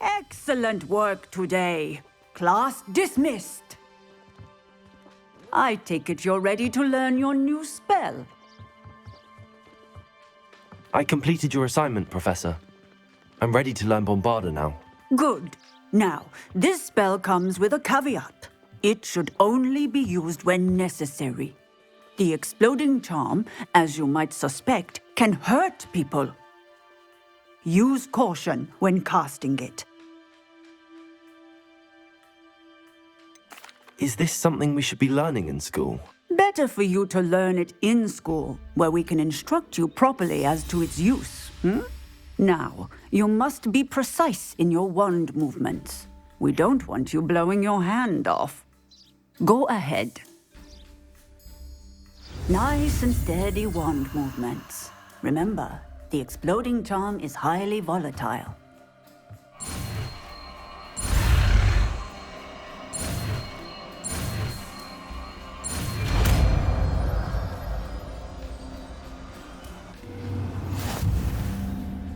Excellent work today. Class dismissed. I take it you're ready to learn your new spell. I completed your assignment, Professor. I'm ready to learn Bombarda now. Good. Now, this spell comes with a caveat. It should only be used when necessary. The exploding charm, as you might suspect, can hurt people. Use caution when casting it. Is this something we should be learning in school? Better for you to learn it in school, where we can instruct you properly as to its use. Now, you must be precise in your wand movements. We don't want you blowing your hand off. Go ahead. Nice and steady wand movements. Remember, the exploding charm is highly volatile.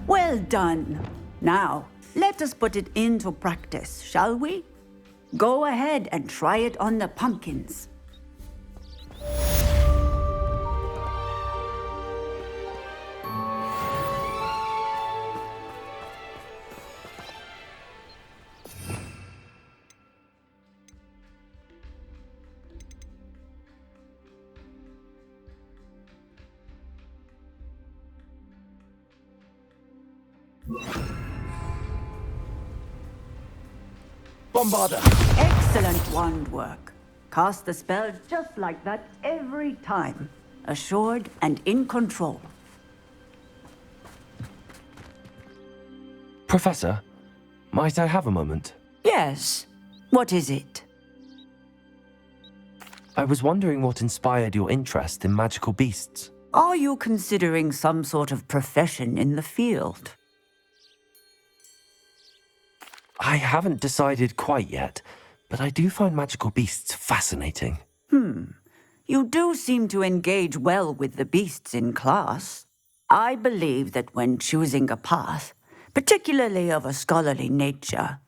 Well done. Now, let us put it into practice, shall we? Go ahead and try it on the pumpkins. Bombarda! Excellent wand work. Cast the spell just like that every time. Assured and in control. Professor, might I have a moment? Yes. What is it? I was wondering what inspired your interest in magical beasts. Are you considering some sort of profession in the field? I haven't decided quite yet, but I do find magical beasts fascinating. You do seem to engage well with the beasts in class. I believe that when choosing a path, particularly of a scholarly nature,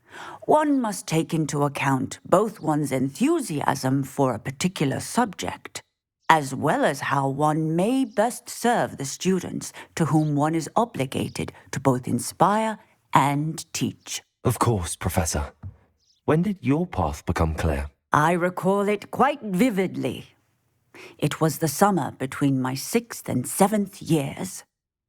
one must take into account both one's enthusiasm for a particular subject, as well as how one may best serve the students to whom one is obligated to both inspire and teach. Of course, Professor. When did your path become clear? I recall it quite vividly. It was the summer between my 6th and 7th years.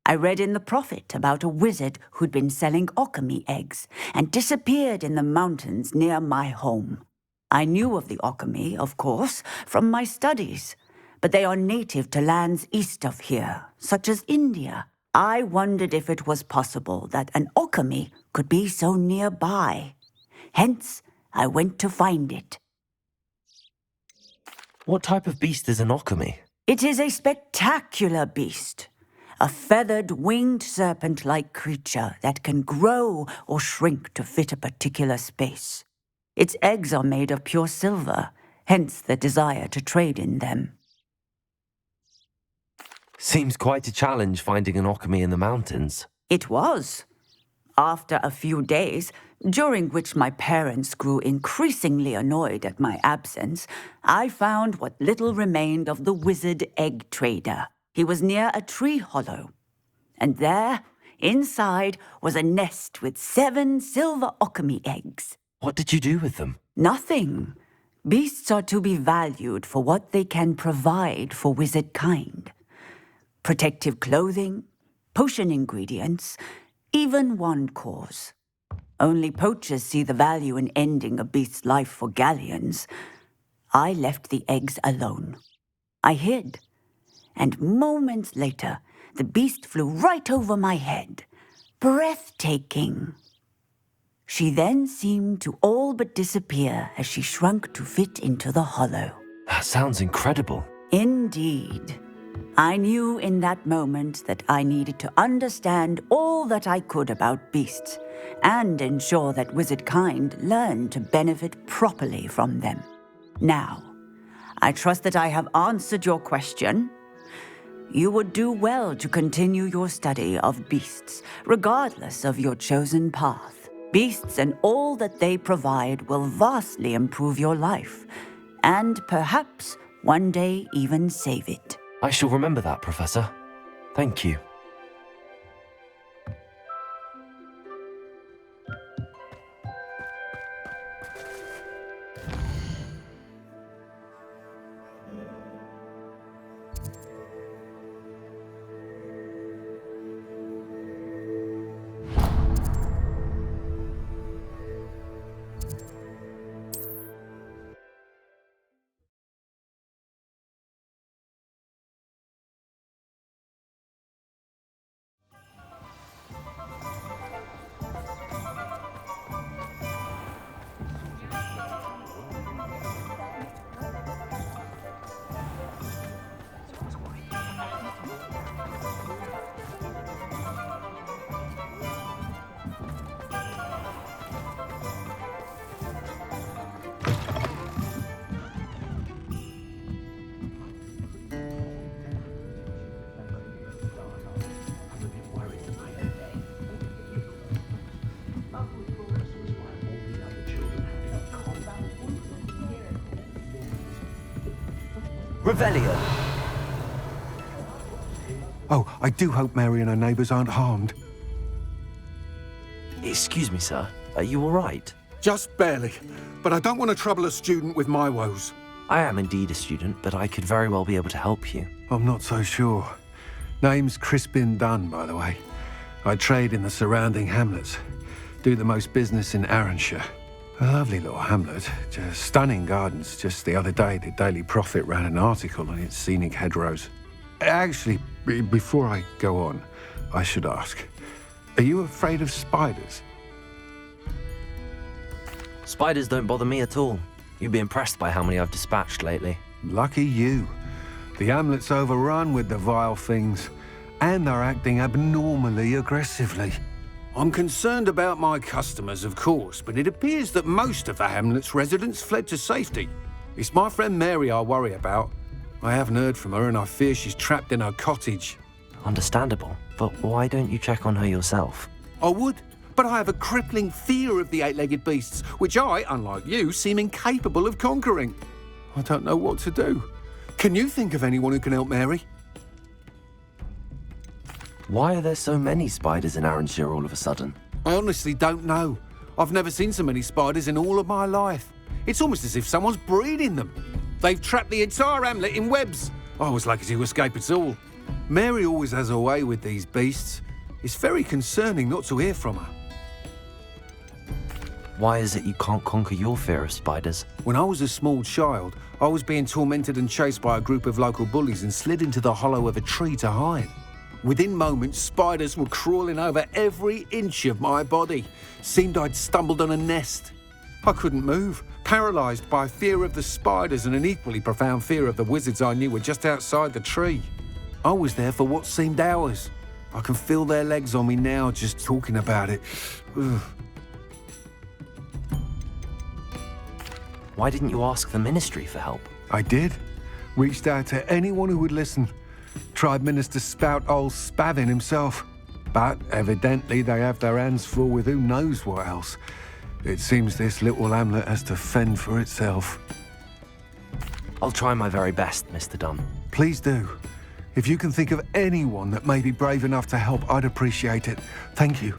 I read in the Prophet about a wizard who'd been selling alchemy eggs and disappeared in the mountains near my home. I knew of the alchemy, of course, from my studies, but they are native to lands east of here, such as India. I wondered if it was possible that an alchemy could be so nearby. Hence, I went to find it. What type of beast is an alchemy? It is a spectacular beast. A feathered, winged serpent-like creature that can grow or shrink to fit a particular space. Its eggs are made of pure silver, hence the desire to trade in them. Seems quite a challenge finding an alchemy in the mountains. It was. After a few days, during which my parents grew increasingly annoyed at my absence, I found what little remained of the wizard egg trader. He was near a tree hollow. And there, inside, was a nest with 7 silver alchemy eggs. What did you do with them? Nothing. Beasts are to be valued for what they can provide for wizard kind. Protective clothing, potion ingredients, even wand cores. Only poachers see the value in ending a beast's life for galleons. I left the eggs alone. I hid, and moments later, the beast flew right over my head. Breathtaking. She then seemed to all but disappear as she shrunk to fit into the hollow. That sounds incredible. Indeed. I knew in that moment that I needed to understand all that I could about beasts and ensure that wizard kind learned to benefit properly from them. Now, I trust that I have answered your question. You would do well to continue your study of beasts, regardless of your chosen path. Beasts and all that they provide will vastly improve your life, and perhaps one day even save it. I shall remember that, Professor. Thank you. Revelio. Oh, I do hope Mary and her neighbours aren't harmed. Excuse me, sir. Are you all right? Just barely. But I don't want to trouble a student with my woes. I am indeed a student, but I could very well be able to help you. I'm not so sure. Name's Crispin Dunn, by the way. I trade in the surrounding hamlets. Do the most business in Arranshire. A lovely little hamlet. Just stunning gardens. Just the other day, the Daily Prophet ran an article on its scenic hedgerows. Actually, before I go on, I should ask, are you afraid of spiders? Spiders don't bother me at all. You'd be impressed by how many I've dispatched lately. Lucky you. The hamlet's overrun with the vile things, and they're acting abnormally aggressively. I'm concerned about my customers, of course, but it appears that most of the hamlet's residents fled to safety. It's my friend Mary I worry about. I haven't heard from her, and I fear she's trapped in her cottage. Understandable, but why don't you check on her yourself? I would, but I have a crippling fear of the eight-legged beasts, which I, unlike you, seem incapable of conquering. I don't know what to do. Can you think of anyone who can help Mary? Why are there so many spiders in Arranshire all of a sudden? I honestly don't know. I've never seen so many spiders in all of my life. It's almost as if someone's breeding them. They've trapped the entire hamlet in webs. I was lucky to escape it all. Mary always has a way with these beasts. It's very concerning not to hear from her. Why is it you can't conquer your fear of spiders? When I was a small child, I was being tormented and chased by a group of local bullies and slid into the hollow of a tree to hide. Within moments, spiders were crawling over every inch of my body. Seemed I'd stumbled on a nest. I couldn't move, paralysed by fear of the spiders and an equally profound fear of the wizards I knew were just outside the tree. I was there for what seemed hours. I can feel their legs on me now just talking about it. Ugh. Why didn't you ask the ministry for help? I did. Reached out to anyone who would listen. Tried Minister Spout old Spavin himself. But evidently they have their hands full with who knows what else. It seems this little hamlet has to fend for itself. I'll try my very best, Mr. Dunn. Please do. If you can think of anyone that may be brave enough to help, I'd appreciate it. Thank you.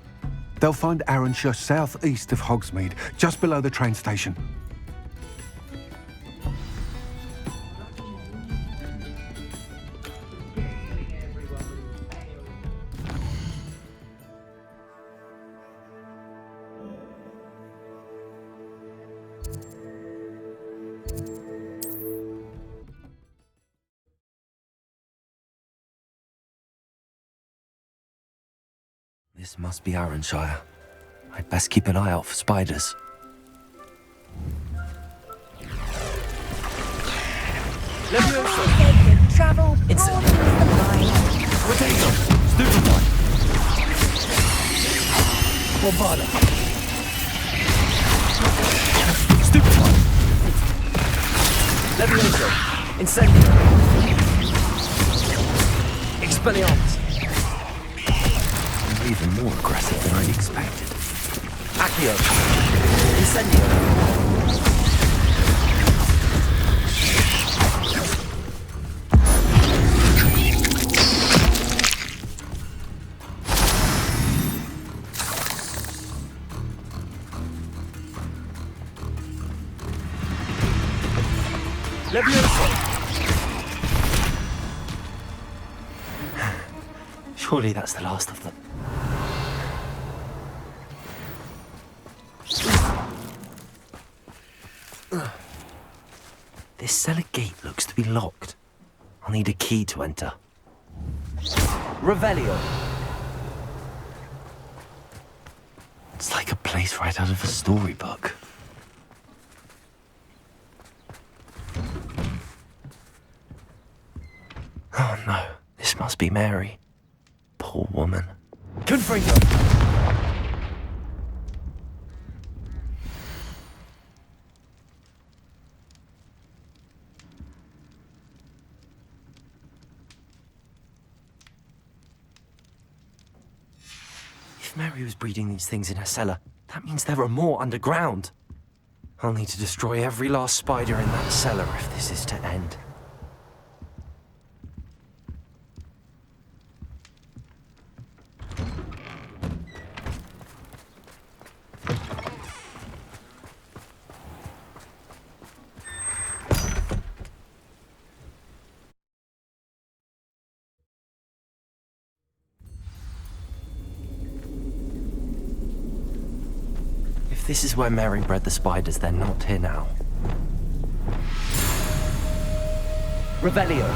They'll find Arranshire southeast of Hogsmeade, just below the train station. This must be Arranshire. I'd best keep an eye out for spiders. Travel broadens the mind. Potato! Stupefy! Bovada! Stupefy! Levioso! Incendio! Expelliarmus! Even more aggressive than I'd expected. Accio. Incendio. Levioso. Surely that's the last of them. This cellar gate looks to be locked. I'll need a key to enter. Revelio. It's like a place right out of a storybook. Oh no, this must be Mary. Poor woman. Confringo! If Mary was breeding these things in her cellar, that means there are more underground. I'll need to destroy every last spider in that cellar if this is to end. If this is where Mary bred the spiders, they're not here now. Revelio.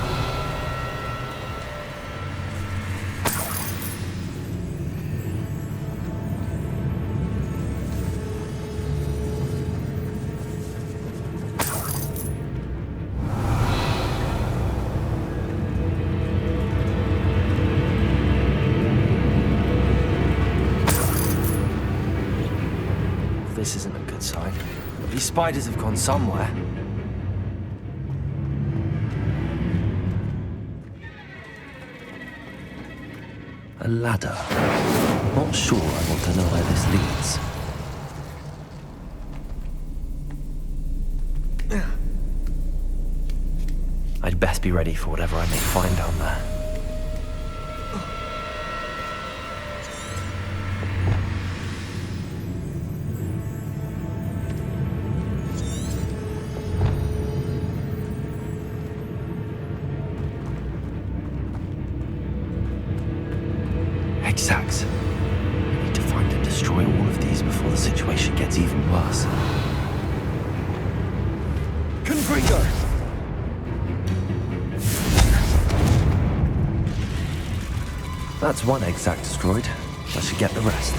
This isn't a good sign. These spiders have gone somewhere. A ladder. Not sure I want to know where this leads. I'd best be ready for whatever I may find down there. Exacts. I need to find and destroy all of these before the situation gets even worse. Confringo! That's one exact destroyed. I should get the rest.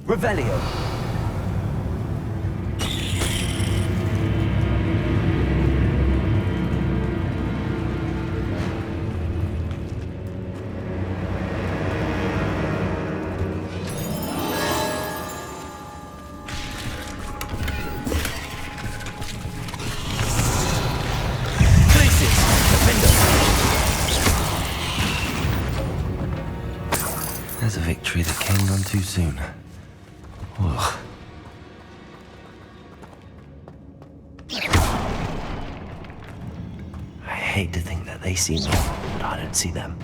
Revelio. There's a victory that came none too soon. Ugh. I hate to think that they see me, but I don't see them.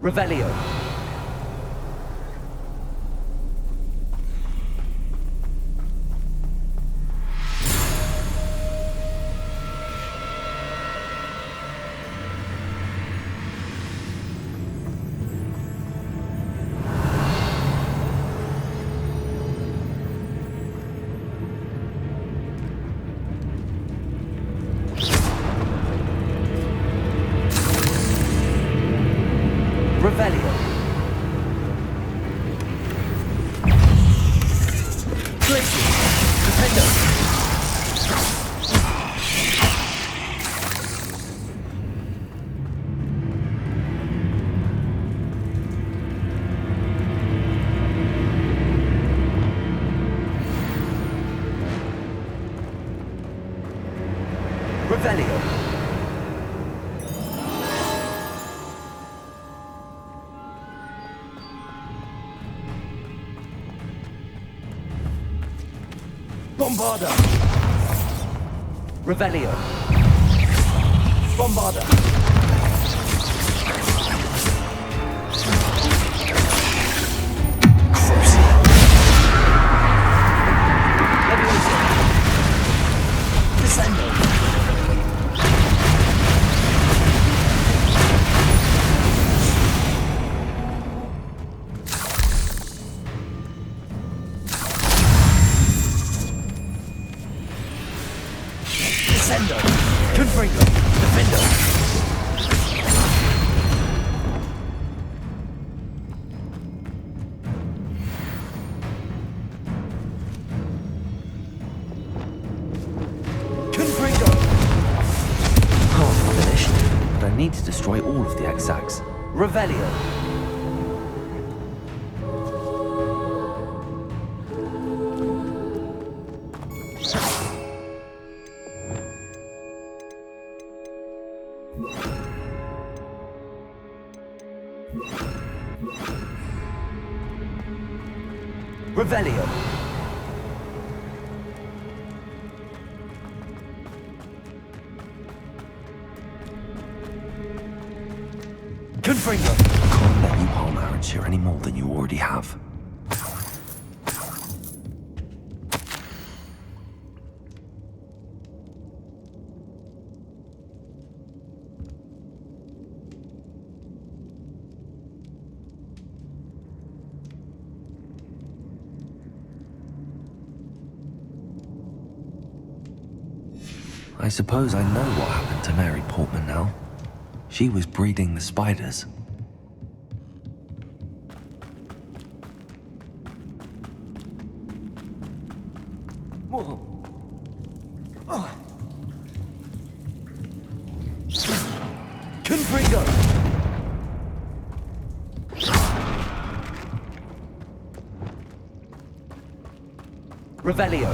Revelio. Revelio. Glacius. Defendo. Revelio. Bombarda. Revelio. Bombarda. Crucia. Leviosa. Descendo. Descendo. Confringo. Defendo. Confringo. Half finished, but I need to destroy all of the Exacs. Revelio. Revelio. Confringo. I can't let you harm Arranshire any more than you already have. I suppose I know what happened to Mary Portman now. She was breeding the spiders. Confringo! Revelio.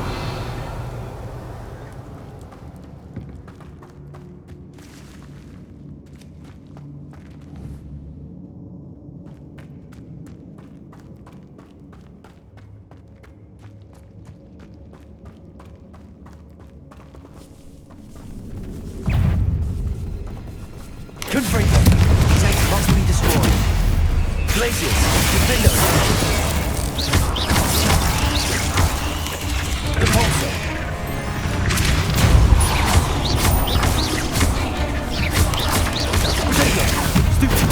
Confringo. Tank must be destroyed. Glacius. Defendo. Repulsor. Potato. Stupid.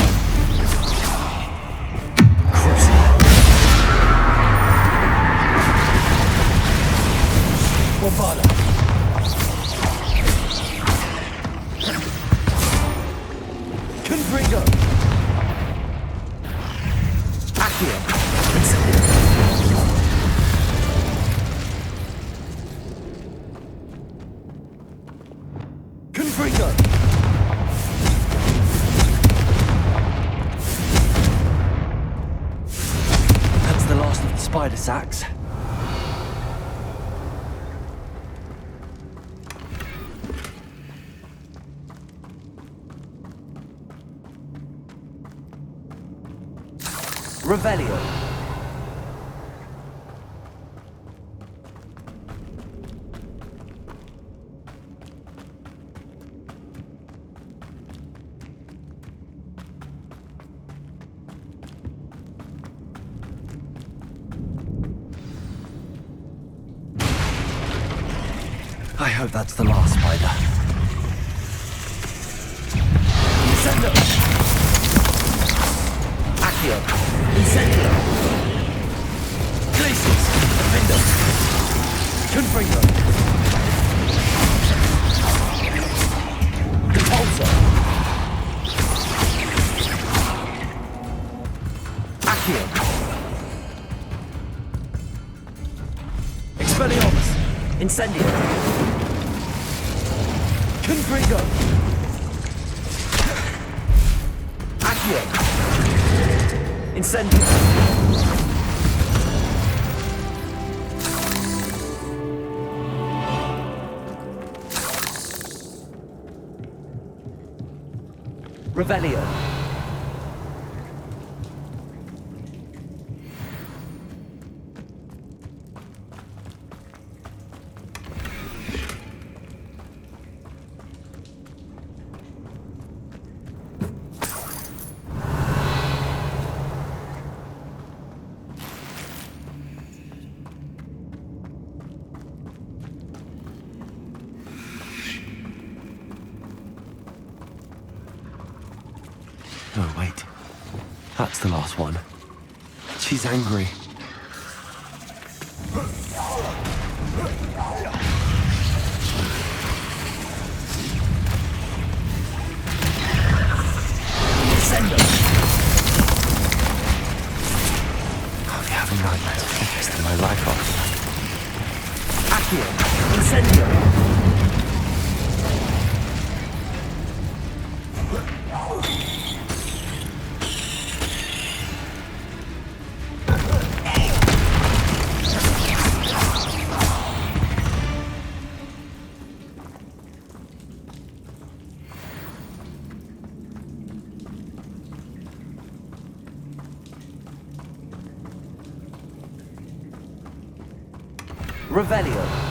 Crucial. Bombarda. Confringo. Accio. Confringo. That's the last of the spider sacks. Revelio. I hope that's the last spider. Descendo. Accio. Incendio. Glacius. Defendo. Confringo. Repulsor. Incendio! Confringo! Accio! Incendio! Revelio! Oh, wait. That's the last one. She's angry. I'll be having nightmares for the rest of my life after that. Accio! Incendio! Revelio.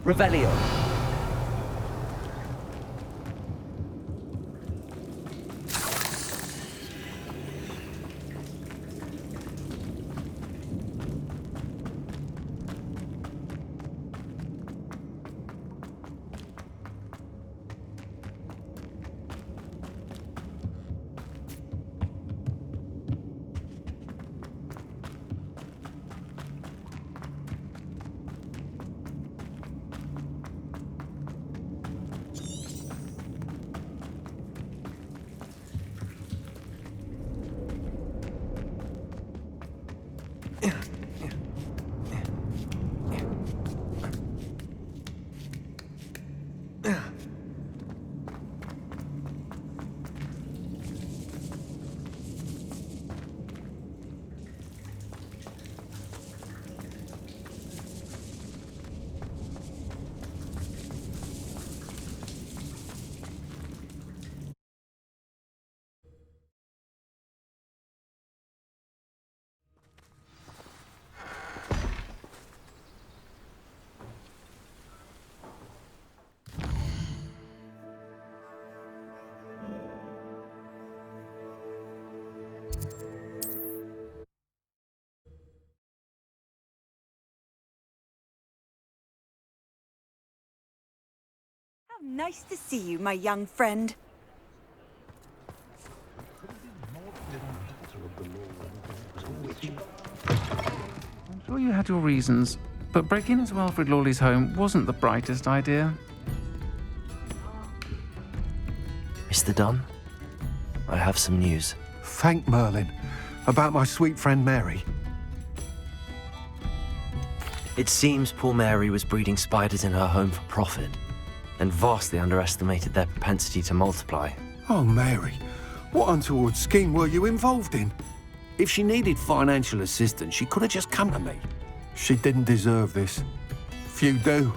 Revelio. How nice to see you, my young friend. I'm sure you had your reasons, but breaking into Alfred Lawley's home wasn't the brightest idea. Mr. Dunn, I have some news. Thank Merlin. About my sweet friend Mary. It seems poor Mary was breeding spiders in her home for profit, and vastly underestimated their propensity to multiply. Oh, Mary. What untoward scheme were you involved in? If she needed financial assistance, she could have just come to me. She didn't deserve this. Few do.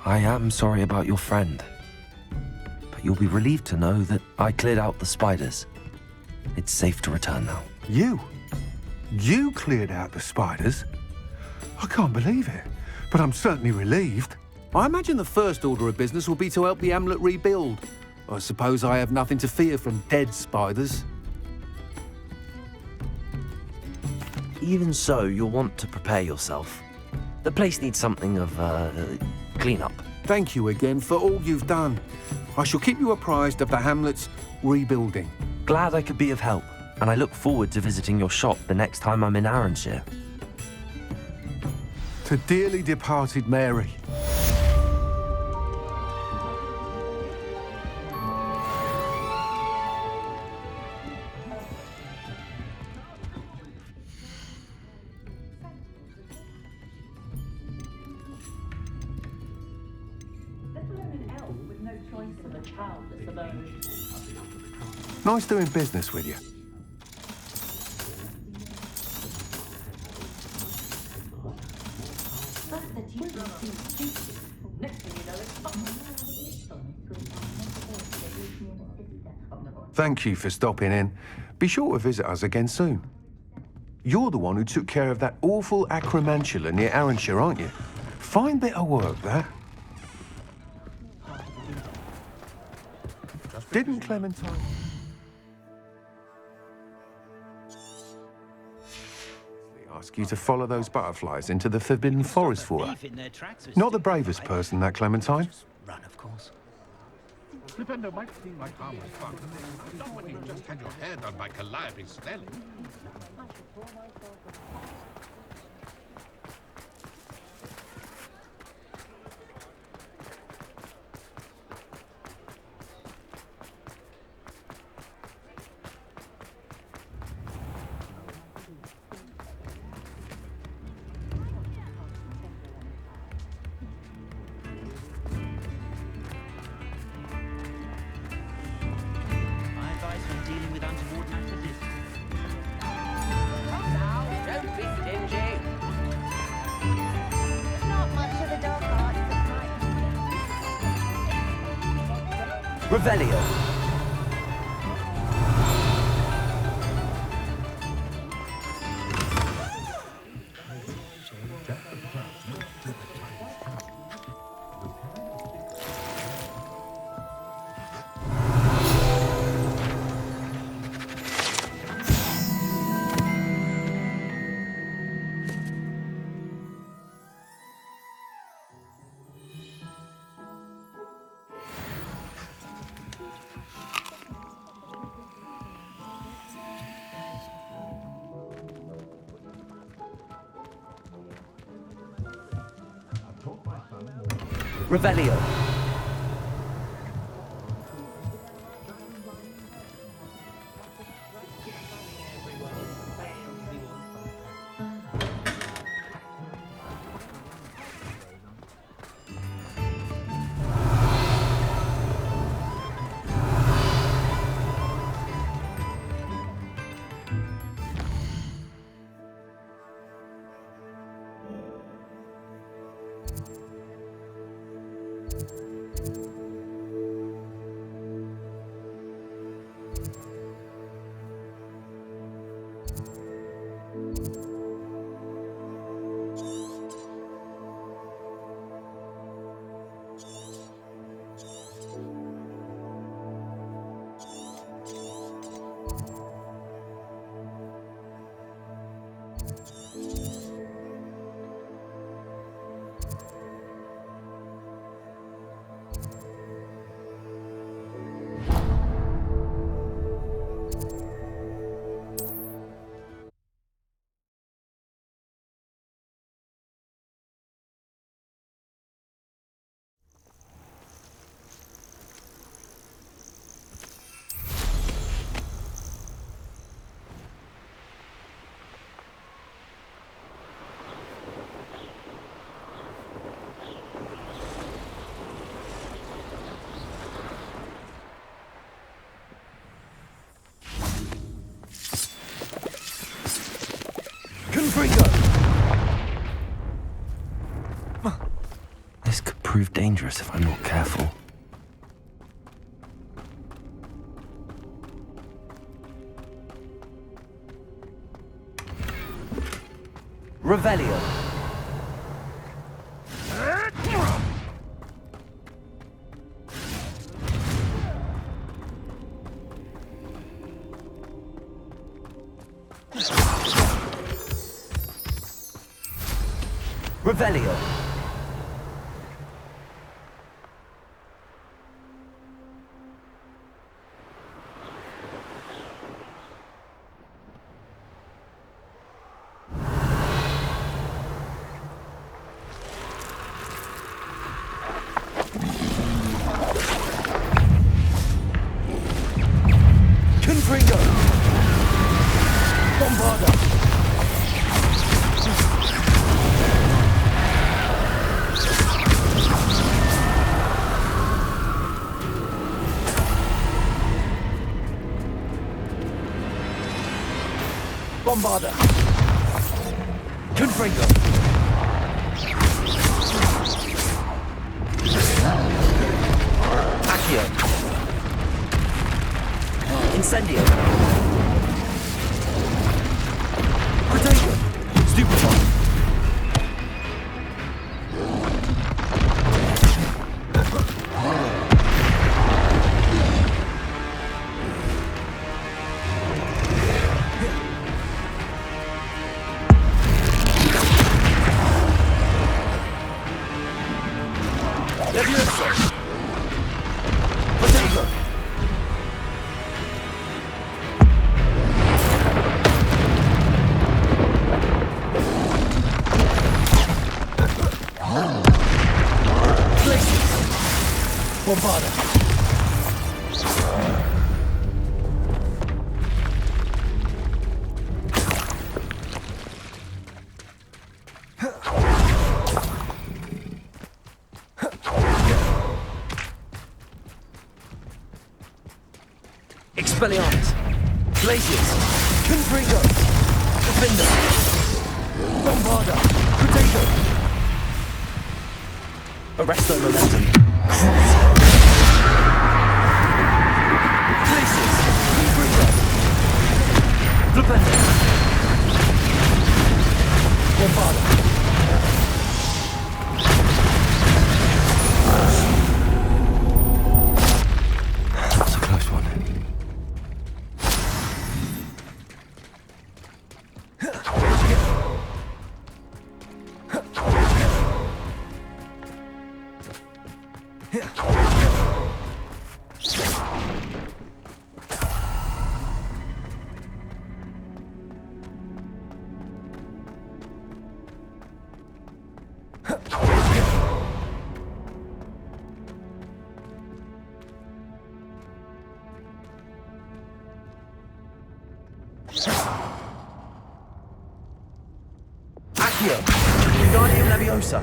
I am sorry about your friend, but you'll be relieved to know that I cleared out the spiders. It's safe to return now. You? You cleared out the spiders? I can't believe it, but I'm certainly relieved. I imagine the first order of business will be to help the Hamlet rebuild. I suppose I have nothing to fear from dead spiders. Even so, you'll want to prepare yourself. The place needs something of clean-up. Thank you again for all you've done. I shall keep you apprised of the hamlet's rebuilding. Glad I could be of help, and I look forward to visiting your shop the next time I'm in Arranshire. To dearly departed Mary. Nice doing business with you. Thank you for stopping in. Be sure to visit us again soon. You're the one who took care of that awful acromantula near Arranshire, aren't you? Fine bit of work, that. Didn't Clementine... ask you to follow those butterflies into the Forbidden Forest for her? Not the bravest person, that Clementine. Run, of course. Flipendo might seem like harmless fun, not when you've just had your hair done by Calliope Stelly. Revelio. Revelio. This could prove dangerous if I'm not careful. Revelio. Revelio. Confringo. Bombarda. Bombarda. Confringo. Accio. Incendio. Potato. Stupefy. Levioso. Potato. Bombarda. Expelliarmus. Glacius. Confringo. Defender. Bombarda. Potato. Arresto momentum. Glacius. Confringo. Defender. Bombarda. That was a close one. Accio. Wingardium Leviosa.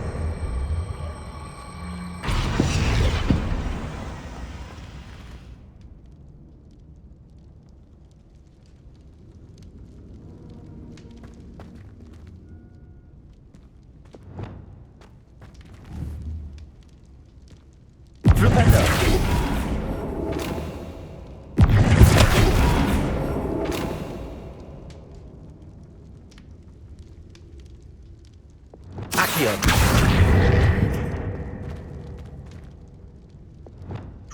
Flipendo. Accio.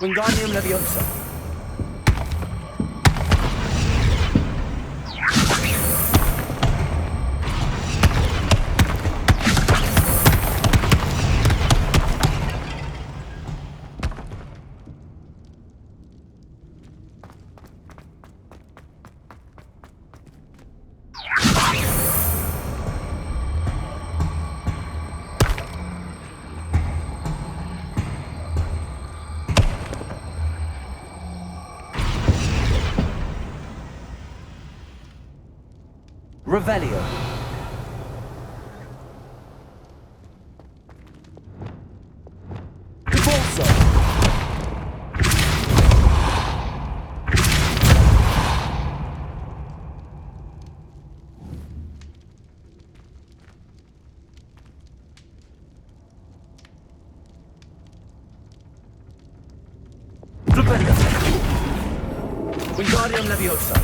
Wingardium Leviosa. Revelio. Convulso. Flipendo. Wingardium Leviosa.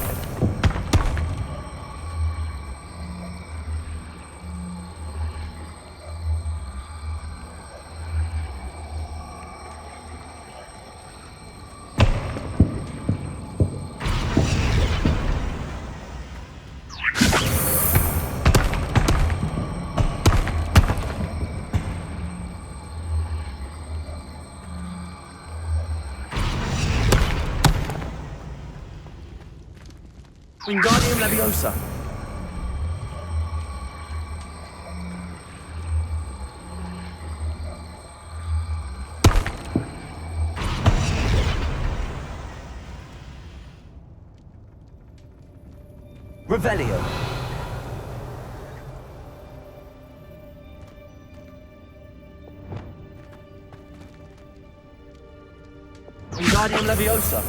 Wingardium Leviosa. Revelio. Wingardium Leviosa.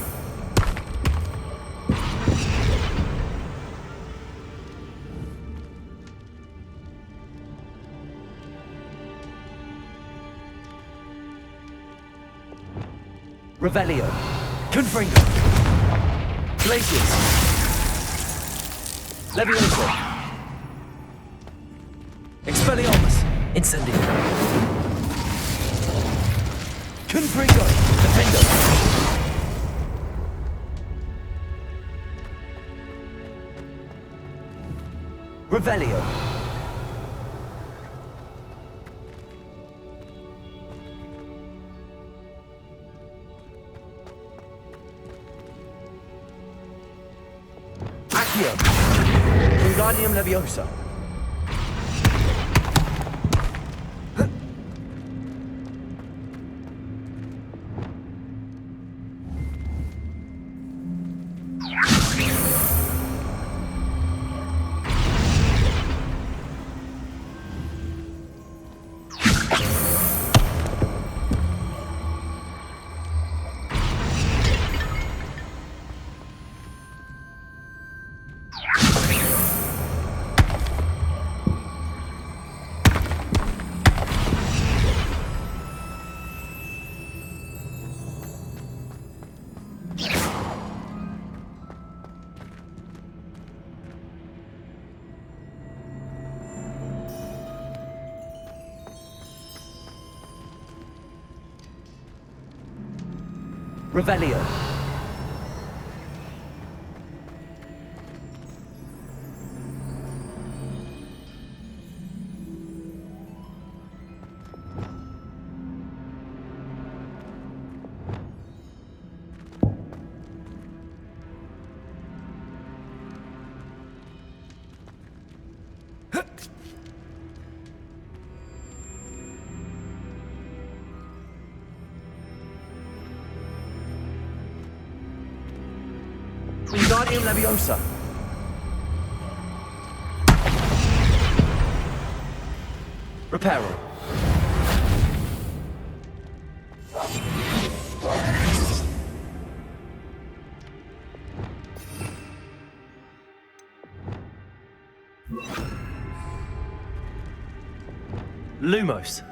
Revelio. Confringo. Glacius. Leviosa. Expelliarmus. Incendio. Confringo. Defendo. Revelio. Accio. Wingardium Leviosa. Revelio. Wingardium Leviosa. Reparo. Lumos.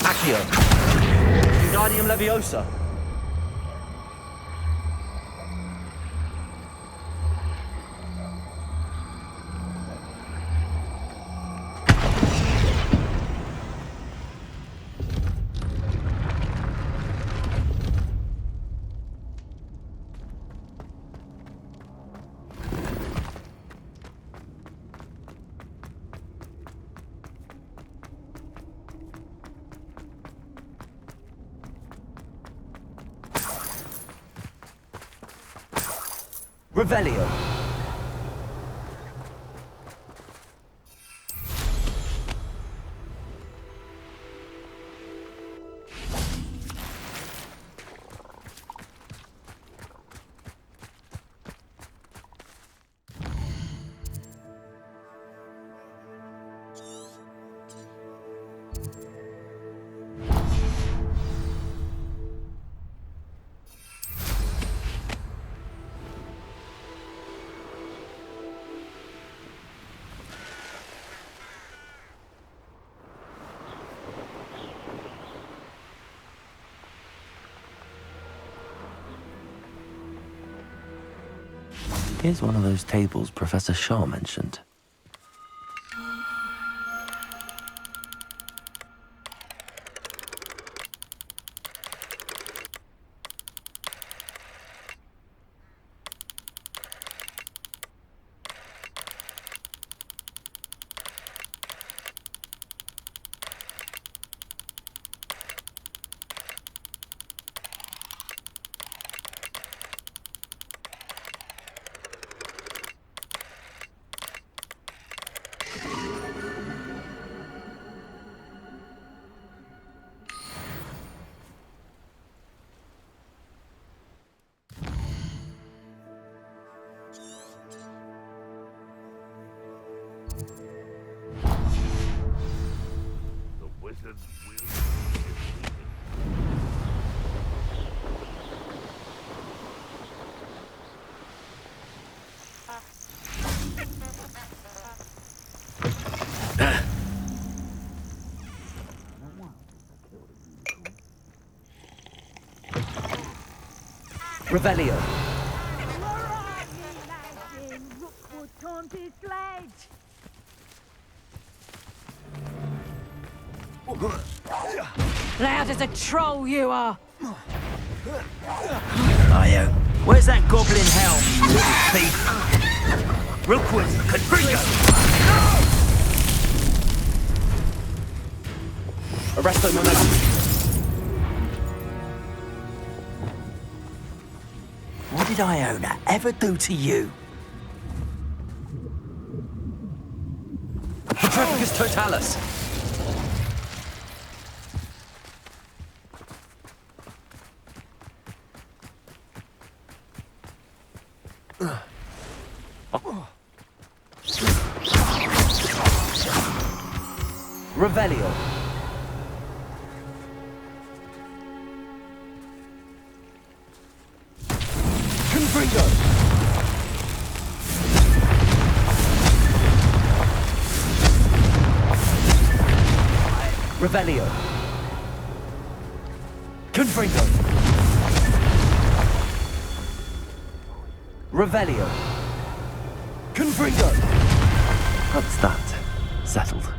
Accio. Wingardium Leviosa. Revelio. Here's one of those tables Professor Shaw mentioned. The wizard's will is Revelio. Loud as a troll you are. Io, where's that goblin helm, you little thief? Rookwood, Confringo! Arresto momentum. What did Iona ever do to you? Petrificus totalis. Revelio. Confringo. Revelio. Confringo. Revelio. Confringo. That's that. Settled.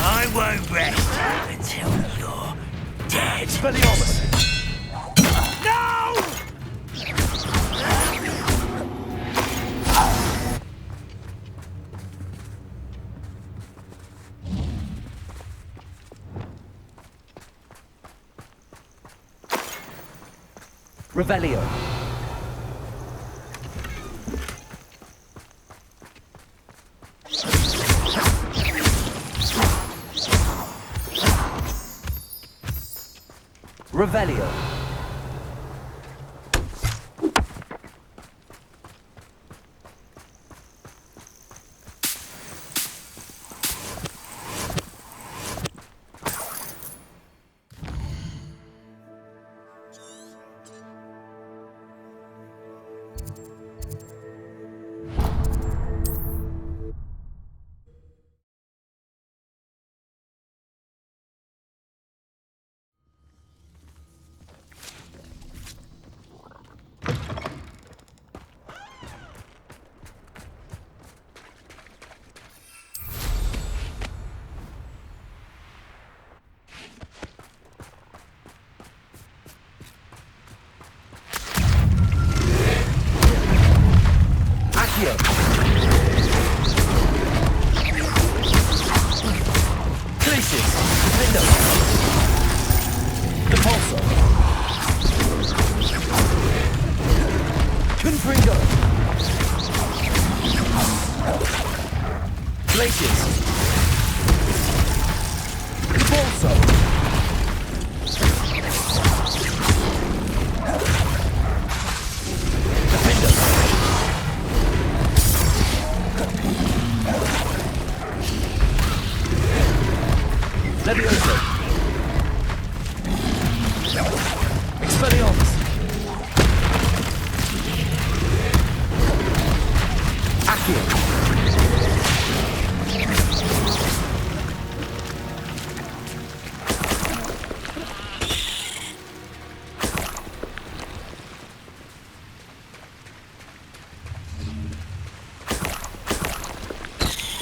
I won't rest until you're dead. Expelliarmus. No! Revelio. Revelio.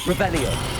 Revelio.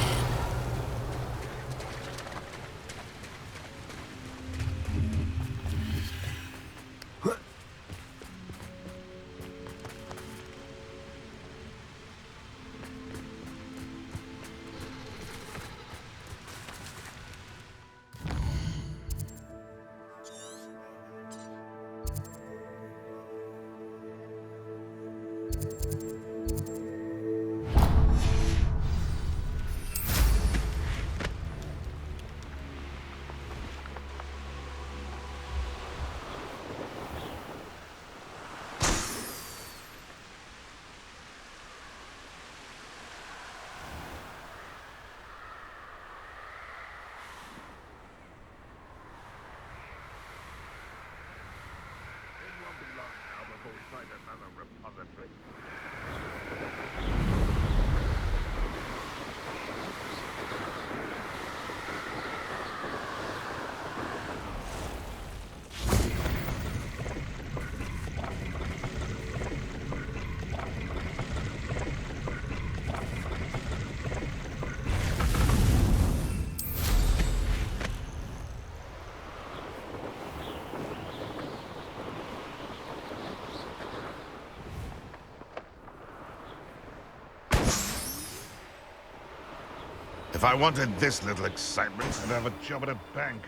If I wanted this little excitement, I'd have a job at a bank.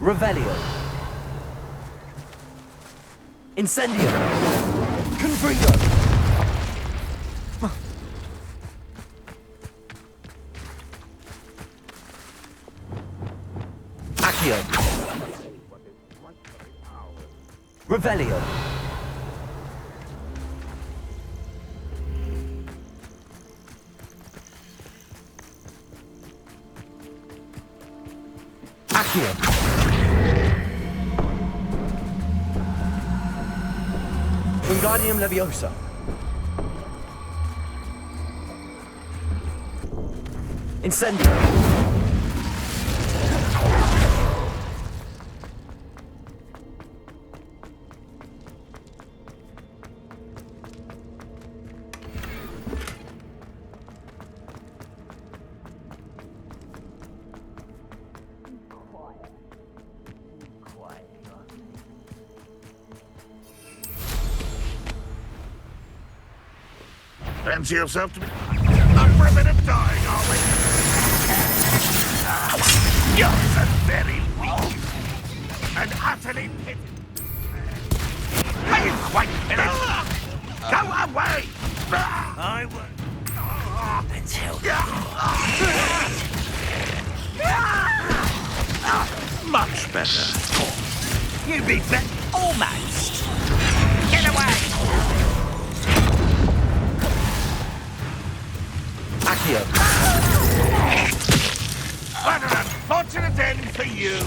Revelio. Incendio. Confringo. Accio. Revelio. Accio. Wingardium Leviosa. Incendio. Fancy yourself to be up for a bit of dying, are we? You're so very weak and utterly pitiful. Are you quite finished? Go away! I won't. Until Much better. you be bet almost. Get away! Accio. What an unfortunate end for you.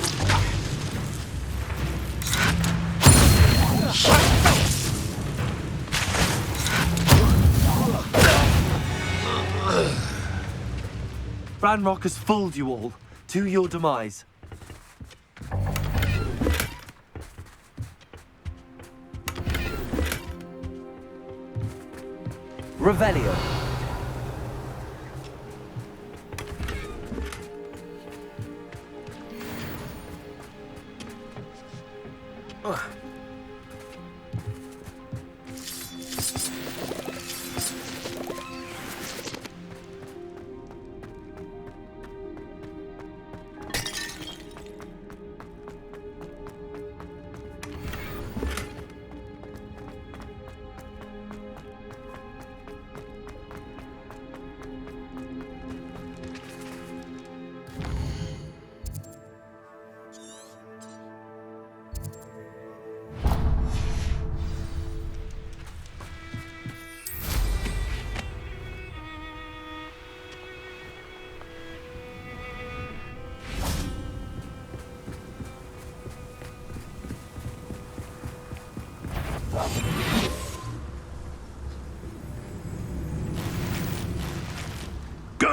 Ranrock has fooled you all, to your demise. Revelio.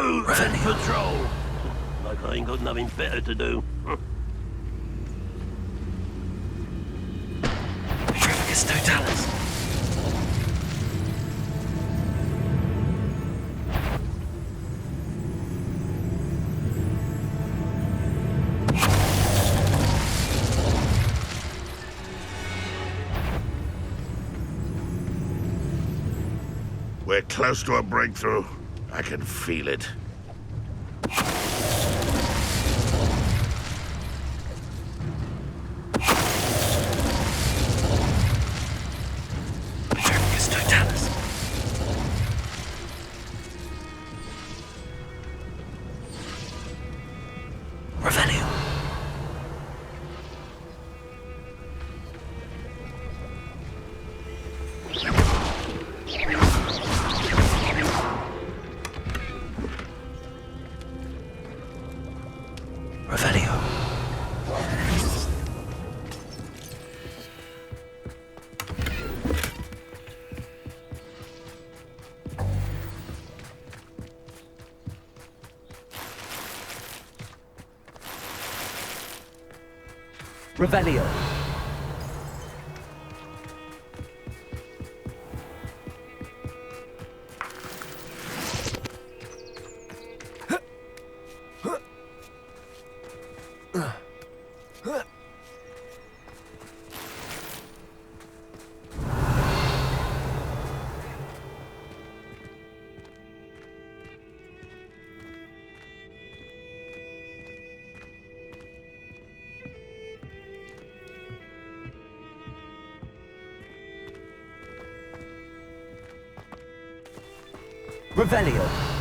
Move and patrol! Like I ain't got nothing better to do. Petrificus totalis. We're close to a breakthrough. I can feel it. Petrificus totalis. Revelio. Revelio. Revelio. Revelio.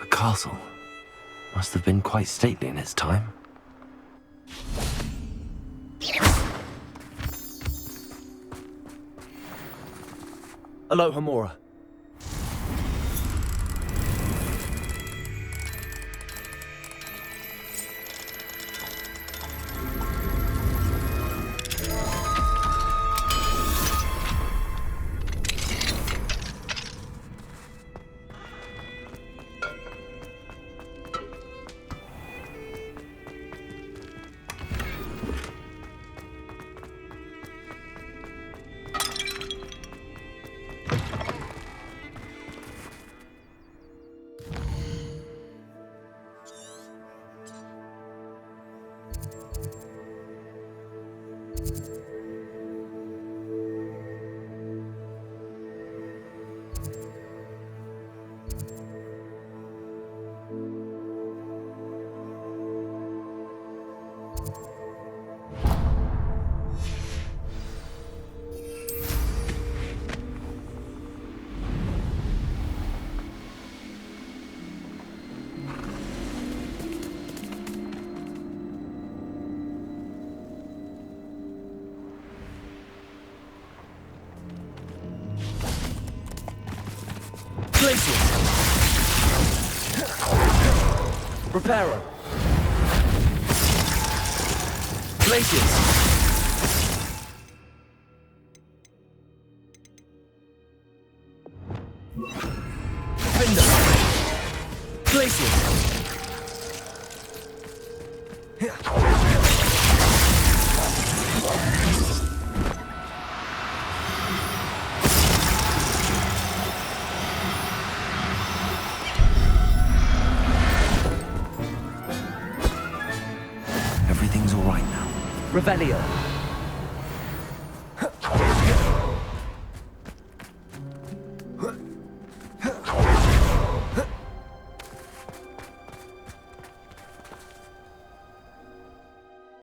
The castle must have been quite stately in its time. Aloha Mora. Reparo. Glaciers. Defender. Glaciers. Revelio.